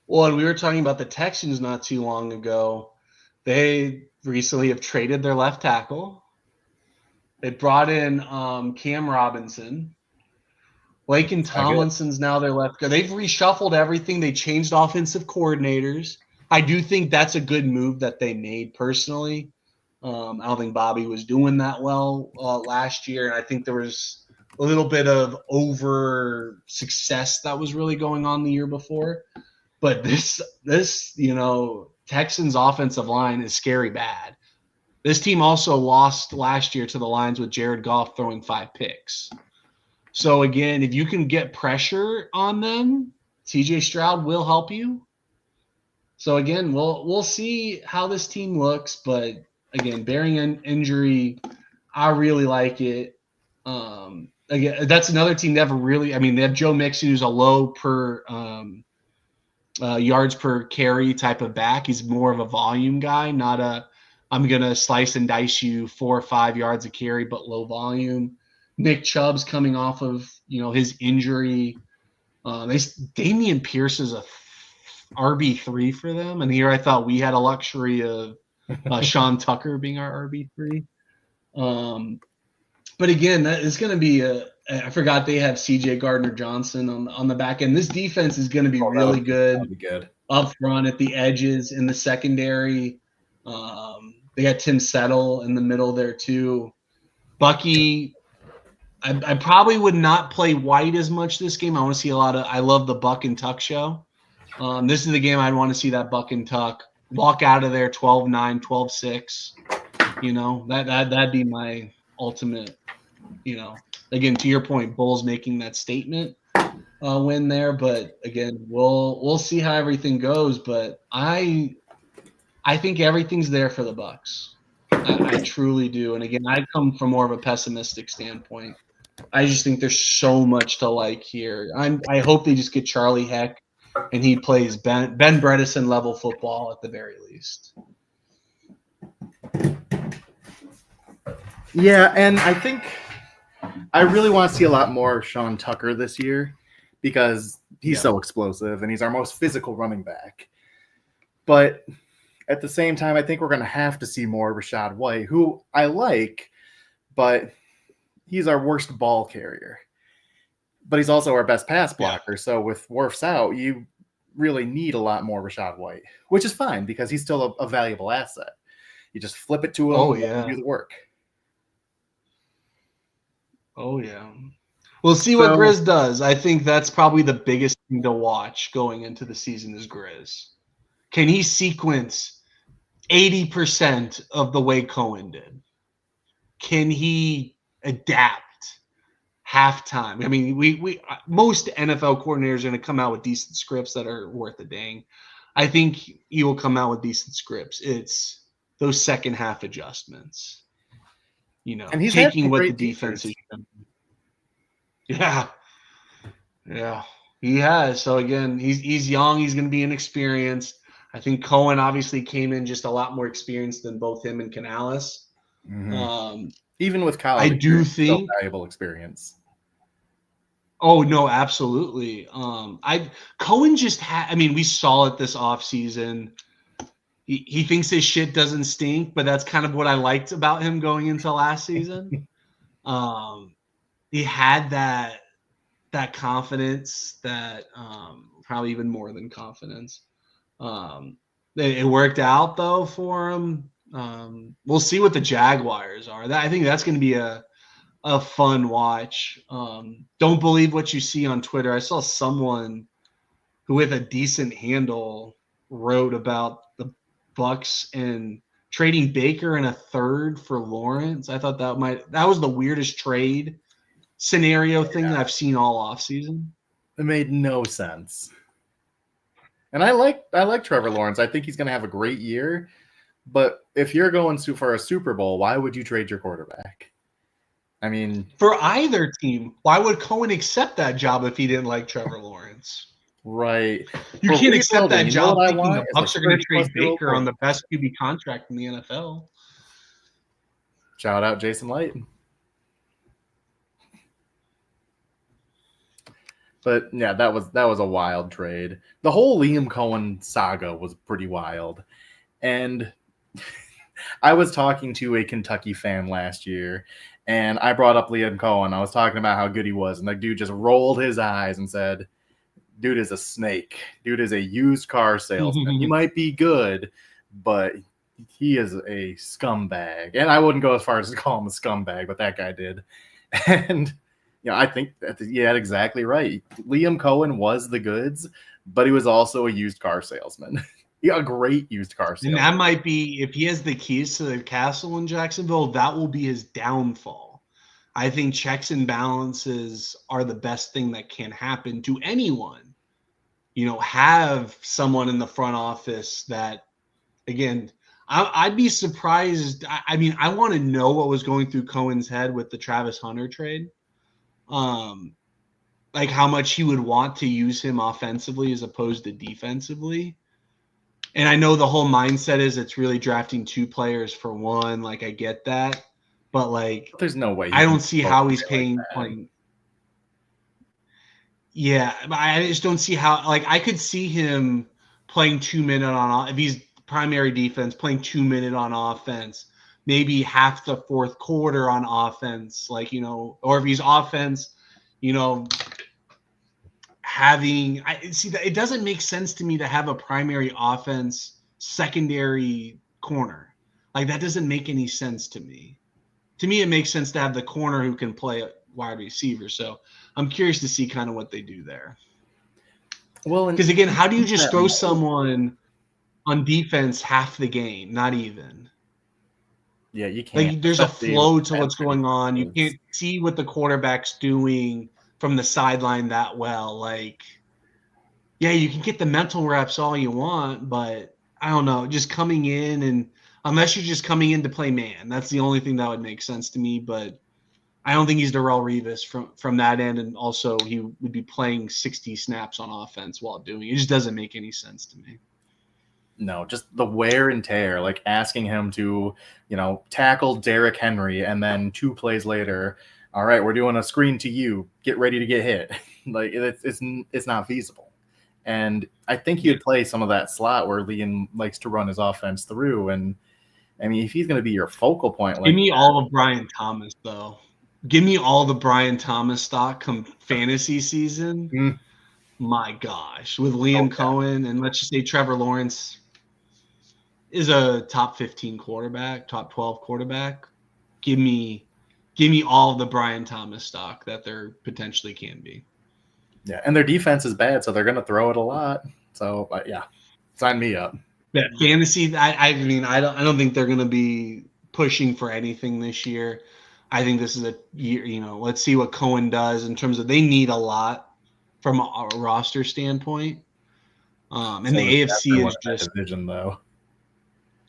Well, and we were talking about the Texans not too long ago. They recently have traded their left tackle. They brought in Cam Robinson. Laken Tomlinson's now their left guard. They've reshuffled everything. They changed offensive coordinators. I do think that's a good move that they made personally. I don't think Bobby was doing that well last year. And I think there was a little bit of over success that was really going on the year before. But this Texans offensive line is scary bad. This team also lost last year to the Lions with Jared Goff throwing 5 picks. So again, if you can get pressure on them, CJ Stroud will help you. So again, we'll see how this team looks, but again, bearing an injury, I really like it. Again, that's another team they have Joe Mixon, who's a low per yards per carry type of back. He's more of a volume guy, not a I'm gonna slice and dice you 4 or 5 yards a carry, but low volume. Nick Chubb's coming off of his injury. Damian Pierce is a RB3 for them, and here I thought we had a luxury of Sean Tucker being our RB3. But again, that is going to be I forgot they have CJ Gardner-Johnson on the back end. This defense is going to be really good up front at the edges in the secondary. They got Tim Settle in the middle there too. Bucky, I probably would not play White as much this game. I want to see I love the Buck and Tuck show. This is the game I'd want to see that Buck and Tuck walk out of there 12-9, 12-6. That'd be my ultimate, again, to your point, Bulls making that statement win there. But again, we'll see how everything goes. But I think everything's there for the Bucs. I truly do. And again, I come from more of a pessimistic standpoint. I just think there's so much to like here. I hope they just get Charlie Heck and he plays Ben Bredesen level football at the very least. Yeah, and I think I really want to see a lot more Sean Tucker this year because he's so explosive and he's our most physical running back. But at the same time, I think we're going to have to see more Rachaad White, who I like, but he's our worst ball carrier. But he's also our best pass blocker. Yeah. So with Wirfs out, you really need a lot more Rachaad White, which is fine because he's still a valuable asset. You just flip it to him and do the work. Oh, yeah. We'll see what Grizz does. I think that's probably the biggest thing to watch going into the season is Grizz. Can he sequence 80% of the way Cohen did? Can he adapt halftime? I mean, we most NFL coordinators are going to come out with decent scripts that are worth a dang. I think he will come out with decent scripts. It's those second half adjustments. And he's taking what the defense is doing. Yeah. Yeah. He has. So again, he's young, he's going to be inexperienced. I think Cohen obviously came in just a lot more experienced than both him and Canales. Mm-hmm. Even with college, I do think valuable experience. Oh no, absolutely. Cohen just had. I mean, we saw it this offseason. He thinks his shit doesn't stink, but that's kind of what I liked about him going into last season. He had that confidence, that probably even more than confidence. It worked out though for him. We'll see what the Jaguars are. I think that's going to be a fun watch. Don't believe what you see on Twitter. I saw someone who with a decent handle wrote about the Bucs and trading Baker and a third for Lawrence. I thought that was the weirdest trade scenario thing that I've seen all offseason. It made no sense. And I like Trevor Lawrence. I think he's going to have a great year. But if you're going for a Super Bowl, why would you trade your quarterback? I mean, for either team, why would Cohen accept that job if he didn't like Trevor Lawrence? Right. You For can't accept that rebuilding, you know job what I thinking the want? Is Bucs a are going to trade 30-plus-year-old Baker on the quarterback. best QB contract in the NFL. Shout out Jason Light. But yeah, that was a wild trade. The whole Liam Cohen saga was pretty wild. And I was talking to a Kentucky fan last year, and I brought up Liam Cohen. I was talking about how good he was, and the dude just rolled his eyes and said, dude is a snake. Dude is a used car salesman. He might be good, but he is a scumbag. And I wouldn't go as far as to call him a scumbag, but that guy did. And I think that you had exactly right. Liam Cohen was the goods, but he was also a used car salesman. A great used car salesman. And that might be, if he has the keys to the castle in Jacksonville, that will be his downfall. I think checks and balances are the best thing that can happen to anyone. Have someone in the front office that, again, I'd be surprised. I mean, I want to know what was going through Cohen's head with the Travis Hunter trade. Like how much he would want to use him offensively as opposed to defensively. And I know the whole mindset is it's really drafting 2 players for 1. Like, I get that. But, like, there's no way I don't see how he's playing. Yeah, I just don't see how. Like, I could see him playing 2-minute on – if he's primary defense, playing 2-minute on offense, maybe half the fourth quarter on offense. Like, or if he's offense, having it doesn't make sense to me to have a primary offense secondary corner. Like, that doesn't make any sense to me. To me, it makes sense to have the corner who can play wide receiver. So I'm curious to see kind of what they do there. Well, because again, how do you just throw someone on defense half the game? Not even. Yeah, you can't. Like, there's a flow to what's going on. You can't see what the quarterback's doing from the sideline that well. Like, yeah, you can get the mental reps all you want, but I don't know, just coming in, and unless you're just coming in to play man, that's the only thing that would make sense to me. But I don't think he's Darrelle Revis from that end, and also he would be playing 60 snaps on offense while doing it. It just doesn't make any sense to me. No, just the wear and tear, like asking him to, tackle Derrick Henry, and then 2 plays later, all right, we're doing a screen to you. Get ready to get hit. Like, it's not feasible. And I think he would play some of that slot where Liam likes to run his offense through. And I mean, if he's going to be your focal point, give me all of Brian Thomas, though. Give me all the Brian Thomas stock come fantasy season. Mm. My gosh, with Liam Cohen, and let's just say Trevor Lawrence is a top 15 quarterback, top 12 quarterback. Give me all the Brian Thomas stock that there potentially can be. Yeah, and their defense is bad, so they're going to throw it a lot. So, yeah, sign me up. Yeah, fantasy. I mean, I don't think they're going to be pushing for anything this year. I think this is a year. Let's see what Cohen does in terms of they need a lot from a roster standpoint. And so the AFC is just division, though.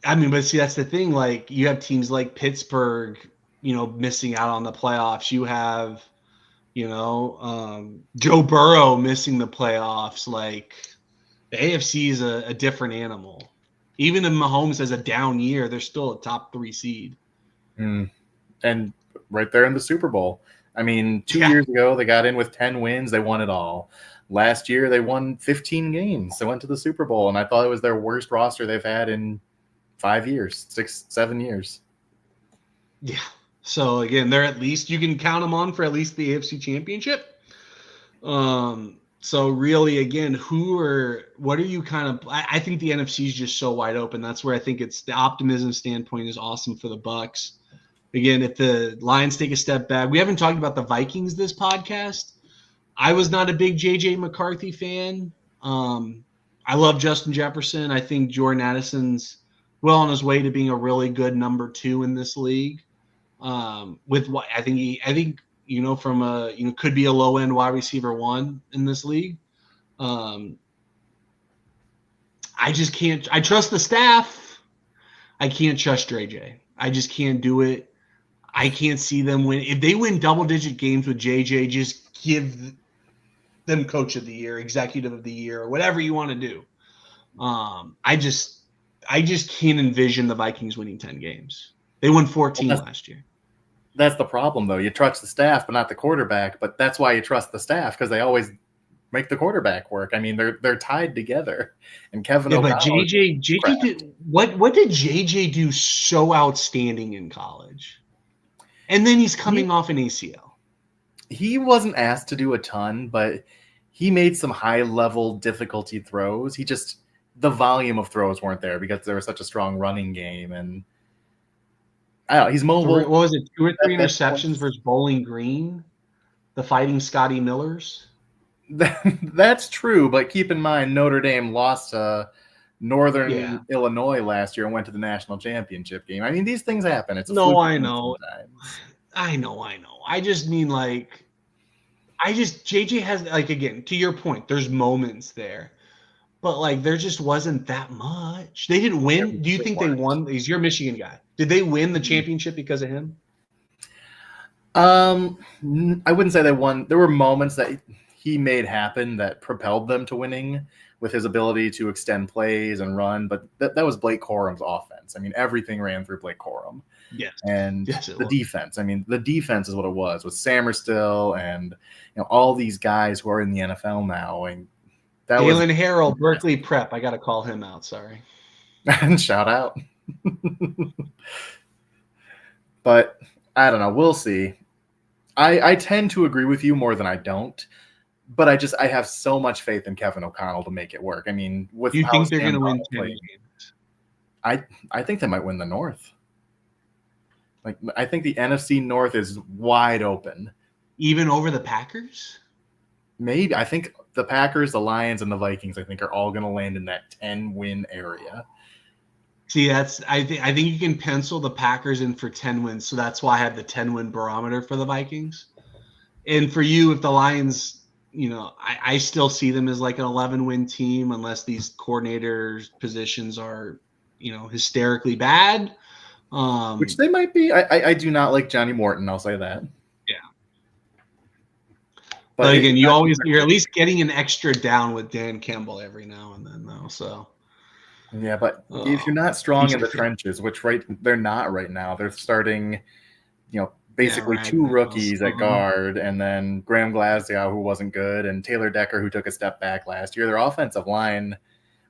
I mean, but see, that's the thing. Like, you have teams like Pittsburgh, missing out on the playoffs. You have, Joe Burrow missing the playoffs. Like, the AFC is a different animal. Even if Mahomes has a down year, they're still a top 3 seed. And right there in the Super Bowl. I mean, 2 years ago, they got in with 10 wins. They won it all. Last year, they won 15 games. They went to the Super Bowl, and I thought it was their worst roster they've had in 5 years, 6, 7 years. Yeah. So, again, they're at least – you can count them on for at least the AFC Championship. So, really, again, what are you kind of – I think the NFC is just so wide open. That's where I think it's – the optimism standpoint is awesome for the Bucs. Again, if the Lions take a step back – we haven't talked about the Vikings this podcast. I was not a big J.J. McCarthy fan. I love Justin Jefferson. I think Jordan Addison's well on his way to being a really good number 2 in this league. With what I think from a could be a low end wide receiver 1 in this league. I just can't. I trust the staff. I can't trust JJ. I just can't do it. I can't see them win. If they win double digit games with JJ, just give them coach of the year, executive of the year, or whatever you want to do. I just can't envision the Vikings winning 10 games. They won 14 last year. That's the problem, though. You trust the staff, but not the quarterback. But that's why you trust the staff, because they always make the quarterback work. I mean, they're tied together. And Kevin O'Connell. But JJ did what did JJ do so outstanding in college? And then he's coming off an ACL. He wasn't asked to do a ton, but he made some high-level difficulty throws. The volume of throws weren't there because there was such a strong running game, and I don't know, he's mobile. What was it, 2 or 3 interceptions versus Bowling Green, the Fighting Scotty Millers? That's true, but keep in mind Notre Dame lost to Northern Illinois last year and went to the national championship game. I mean, these things happen. It's I know. I know. I just mean JJ has, again, to your point, there's moments there. But there just wasn't that much. They didn't win. Do you think they won? He's your Michigan guy. Did they win the championship because of him? I wouldn't say they won. There were moments that he made happen that propelled them to winning with his ability to extend plays and run. But that was Blake Corum's offense. I mean, everything ran through Blake Corum. Yes. And the defense. I mean, the defense is what it was with Sammerstill and all these guys who are in the NFL now. And that Jalen Harrell, Berkeley Prep. I got to call him out. Sorry. Shout out. But I don't know. We'll see. I tend to agree with you more than I don't. But I have so much faith in Kevin O'Connell to make it work. I mean, with you think they're going to win 10 games? I think they might win the North. I think the NFC North is wide open. Even over the Packers? Maybe. I think the Packers, the Lions, and the Vikings, I think, are all going to land in that 10-win area. See, I think you can pencil the Packers in for 10 wins, so that's why I had the 10-win barometer for the Vikings. And for you, if the Lions, I still see them as an 11-win team unless these coordinators' positions are, hysterically bad. Which they might be. I do not like Johnny Morton, I'll say that. Yeah. But again, you're at least getting an extra down with Dan Campbell every now and then, though. So. Yeah, but if you're not strong in the trenches, which they're not right now, they're starting, basically 2 rookies at guard, and then Graham Glasgow, who wasn't good, and Taylor Decker, who took a step back last year. Their offensive line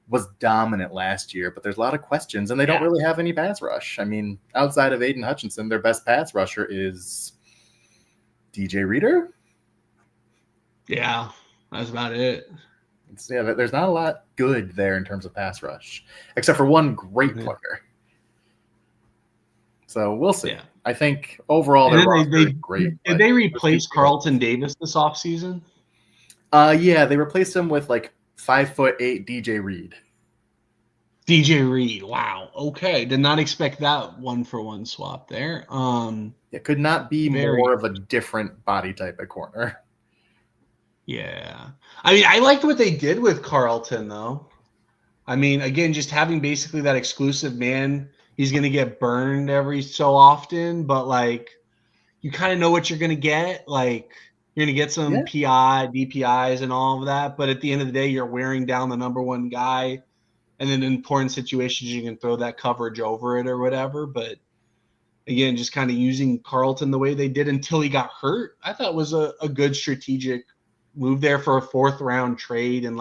was dominant last year, but there's a lot of questions, and they don't really have any pass rush. I mean, outside of Aiden Hutchinson, their best pass rusher is DJ Reader. Yeah, that's about it. There's not a lot good there in terms of pass rush, except for one great player. So we'll see. Yeah. I think overall their roster is great. Did they replace Carlton Davis this offseason? Yeah, they replaced him with 5'8" DJ Reed. DJ Reed, wow. Okay, did not expect that 1-for-1 swap there. It could not be more of a different body type at corner. Yeah. I mean, I liked what they did with Carlton, though. I mean, again, just having basically that exclusive man, he's going to get burned every so often, but, you kind of know what you're going to get. You're going to get some PI, DPIs, and all of that, but at the end of the day, you're wearing down the number one guy, and in important situations, you can throw that coverage over it or whatever, but again, just kind of using Carlton the way they did until he got hurt, I thought was a good strategic move there for a 4th-round trade and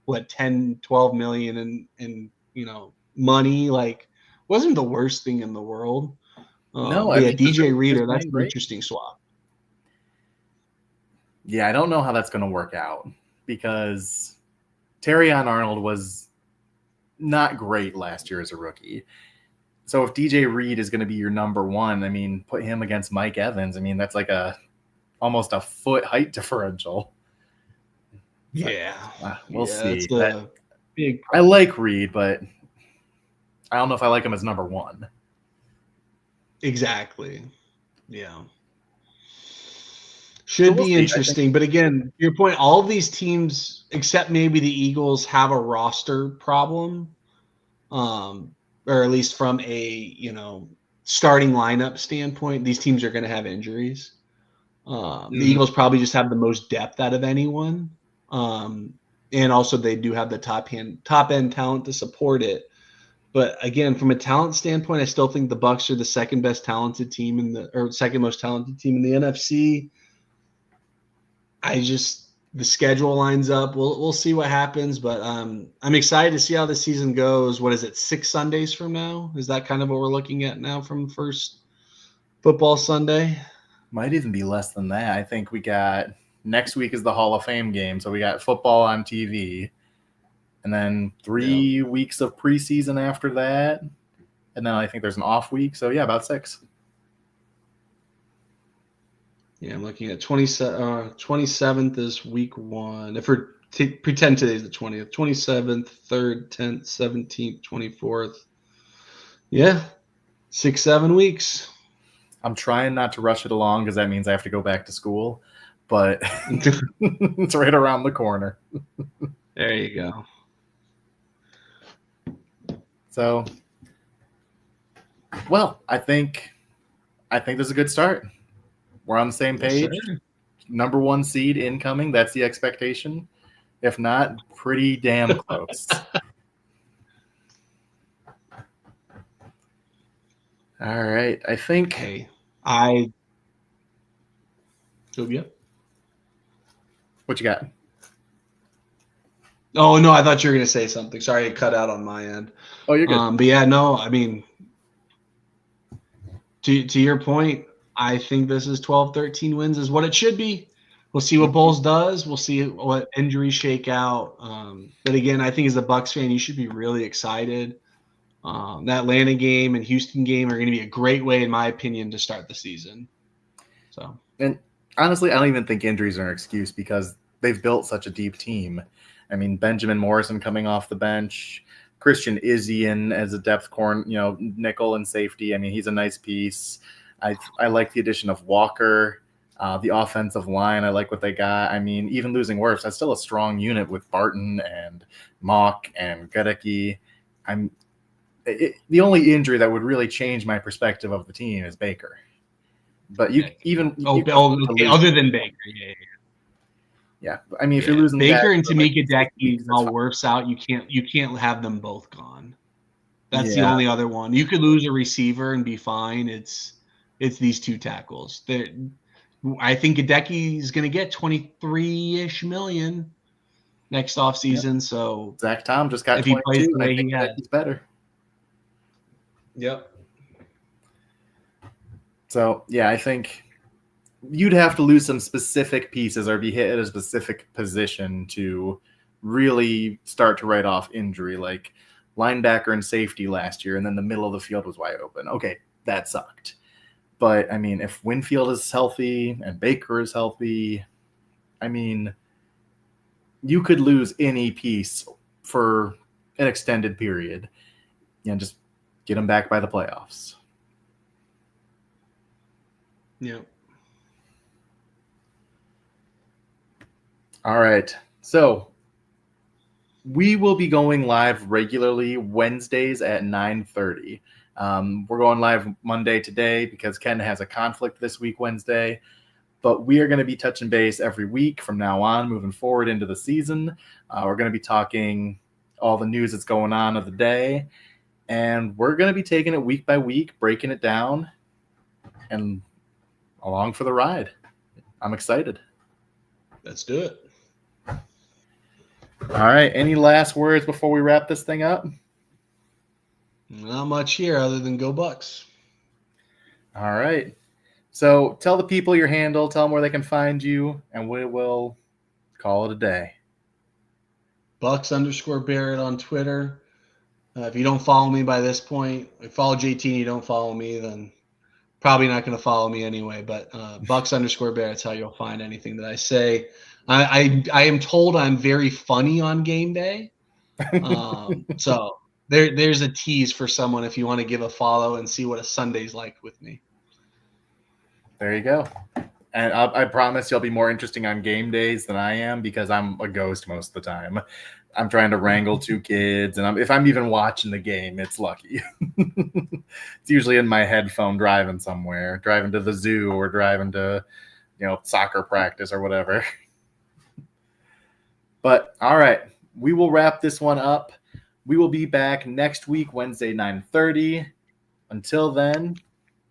10-12 million in money, wasn't the worst thing in the world. No, DJ Reader, that's an interesting swap. Yeah, I don't know how that's going to work out because Terrion Arnold was not great last year as a rookie. So if DJ Reed is going to be your number one, I mean, put him against Mike Evans. I mean, that's almost a foot height differential. Yeah. We'll see. Big I like Reed, but I don't know if I like him as number one. Exactly. Yeah. Should be interesting. But again, your point, all of these teams, except maybe the Eagles, have a roster problem. Or at least from a, starting lineup standpoint, these teams are going to have injuries. The Eagles probably just have the most depth out of anyone. And also they do have the top end talent to support it. But again, from a talent standpoint, I still think the Bucs are the second most talented team in the NFC. The schedule lines up. We'll see what happens, but I'm excited to see how the season goes. What is it, 6 Sundays from now? Is that kind of what we're looking at now from first football Sunday? Might even be less than that. I think we got next week is the Hall of Fame game, so we got football on TV. And then 3 weeks of preseason after that. And then I think there's an off week. So, yeah, about 6. Yeah, I'm looking at 27th is week 1. If we're pretend today's the 20th. 27th, 3rd, 10th, 17th, 24th. Yeah, 6-7 weeks. I'm trying not to rush it along because that means I have to go back to school. But it's right around the corner. There you go. So, well, I think this is a good start. We're on the same page. Yes, number 1 seed incoming. That's the expectation. If not, pretty damn close. All right. I think. Hey, What you got? Oh, no, I thought you were going to say something. Sorry, it cut out on my end. Oh, you're good. But yeah, no, I mean, to your point, I think this is 12, 13 wins is what it should be. We'll see what Bulls does. We'll see what injuries shake out. But again, I think as a Bucs fan, you should be really excited. That Atlanta game and Houston game are going to be a great way, in my opinion, to start the season. So, and honestly, I don't even think injuries are an excuse because they've built such a deep team. I mean, Benjamin Morrison coming off the bench, Christian Izzian as a depth nickel and safety. I mean, he's a nice piece. I like the addition of Walker, the offensive line. I like what they got. I mean, even losing Wirfs, that's still a strong unit with Barton and Mock and Gadecki. The only injury that would really change my perspective of the team is Baker. But other than Baker, yeah. I mean, if you're losing Baker and Tamika Gadecki, while Wirfs out, you can't have them both gone. That's the only other one. You could lose a receiver and be fine. It's these 2 tackles. I think Gadecki is going to get $23-ish million next offseason. Yep. So Zach Tom just got 22. I think Gadecki's better. Yep. So yeah, I think you'd have to lose some specific pieces or be hit at a specific position to really start to write off injury, like linebacker and safety last year, and then the middle of the field was wide open. Okay, that sucked. But, I mean, if Winfield is healthy and Baker is healthy, I mean, you could lose any piece for an extended period. Just get them back by the playoffs. Yeah. All right. So we will be going live regularly Wednesdays at 9:30. We're going live Monday today because Ken has a conflict this week, Wednesday. But we are going to be touching base every week from now on, moving forward into the season. We're going to be talking all the news that's going on of the day. And we're going to be taking it week by week, breaking it down, and along for the ride. I'm excited. Let's do it. All right. Any last words before we wrap this thing up? Not much here other than go Bucs. All right. So tell the people your handle, tell them where they can find you, and we will call it a day. Bucs_Barrett on Twitter. If you don't follow me by this point, if you follow JT and you don't follow me, then probably not going to follow me anyway. But Bucs_Barrett's how you'll find anything that I say. I am told I'm very funny on game day. So there's a tease for someone if you want to give a follow and see what a Sunday's like with me. There you go. And I promise you'll be more interesting on game days than I am because I'm a ghost most of the time. I'm trying to wrangle 2 kids, and if I'm even watching the game, it's lucky. It's usually in my headphone driving somewhere, driving to the zoo or driving to, soccer practice or whatever. But all right, we will wrap this one up. We will be back next week, Wednesday, 9:30. Until then,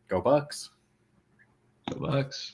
go Bucs. Go Bucs.